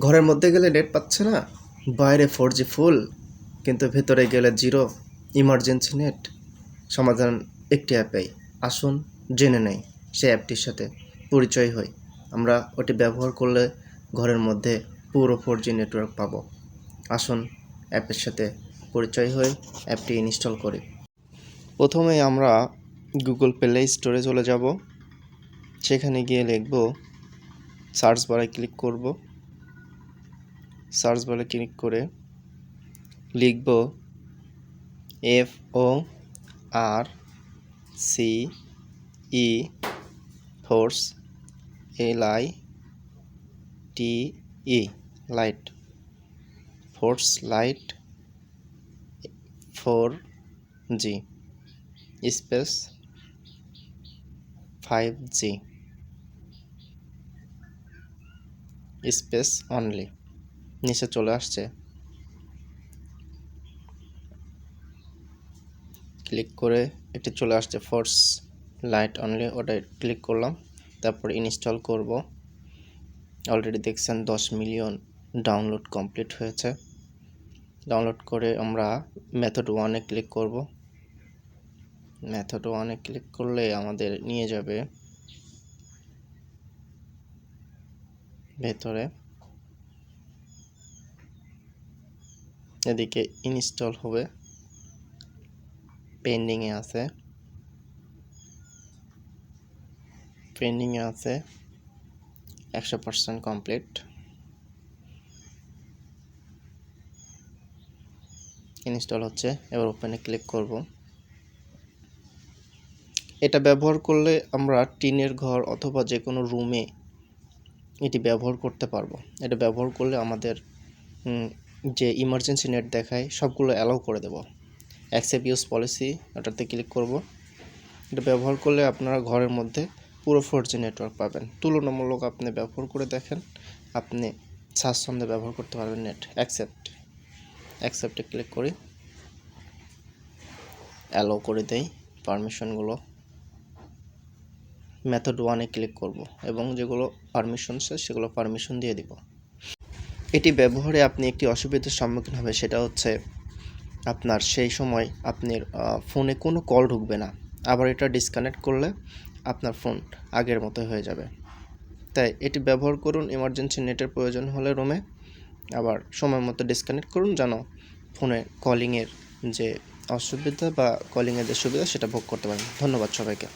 ঘরের মধ্যে গেলে নেট পাচ্ছে না, বাইরে 4G ফুল, কিন্তু ভেতরে গেলে জিরো, ইমার্জেন্সি নেট। সমাধান একটি অ্যাপেই। আসুন জেনে নেই সেই অ্যাপটির সাথে পরিচয় হই। আমরা ওটি ব্যবহার করলে ঘরের মধ্যে পুরো 4G নেটওয়ার্ক পাবো। আসুন অ্যাপের সাথে পরিচয় হই, অ্যাপটি ইনস্টল করি। প্রথমেই আমরা গুগল প্লে স্টোরে চলে যাব। সেখানে গিয়ে লিখব, সার্চ বারে ক্লিক করব। সার্চ বারে ক্লিক করে লিখব FORCE force LITE light, force light 4G space 5G space only. নিচে চলে আসছে, ক্লিক করে এটি চলে আসছে ফোর্স লাইট অনলি, ওটা ক্লিক করলাম। তারপর ইনস্টল করব। অলরেডি দেখছেন 10 মিলিয়ন ডাউনলোড কমপ্লিট হয়েছে। ডাউনলোড করে আমরা মেথড 1-এ ক্লিক করব। মেথড 1-এ ক্লিক করলে আমাদের নিয়ে যাবে ভেতরে। এদিকে ইনস্টল হবে, পেন্ডিংয়ে আছে, পেন্ডিংয়ে আছে 100% কমপ্লিট। ইনস্টল হচ্ছে, এবার ওপেনে ক্লিক করব। এটা ব্যবহার করলে আমরা টিনের ঘর অথবা যে কোনো রুমে এটি ব্যবহার করতে পারবো। এটা ব্যবহার করলে আমাদের যে ইমার্জেন্সি নেট দেখায় সবগুলো অ্যালাউ করে দেব। অ্যাকসেপ্ট ইউজ পলিসি, ওটাতে ক্লিক করব। এটা ব্যবহার করলে আপনারা ঘরের মধ্যে পুরো 4G নেটওয়ার্ক পাবেন। তুলনামূলক আপনি ব্যবহার করে দেখেন, আপনি স্বাচ্ছন্দ্যে ব্যবহার করতে পারবেন নেট। অ্যাকসেপ্টে ক্লিক করি, অ্যালাউ করে দেই পারমিশনগুলো। মেথড 1-এ ক্লিক করব এবং যেগুলো পারমিশনসে সেগুলো পারমিশন দিয়ে দিব। এটি ব্যবহারে আপনি একটি অসুবিধার সম্মুখীন হবে, সেটা হচ্ছে আপনার সেই সময় আপনার ফোনে কোনো কল ঢুকবে না। আবার এটা ডিসকানেক্ট করলে আপনার ফোন আগের মতো হয়ে যাবে। তাই এটি ব্যবহার করুন ইমার্জেন্সি নেটের প্রয়োজন হলে রুমে, আবার সময় মতো ডিসকানেক্ট করুন যেন ফোনে কলিংয়ের যে অসুবিধা বা কলিংয়ের যে সুবিধা সেটা ভোগ করতে পারেন। ধন্যবাদ সবাইকে।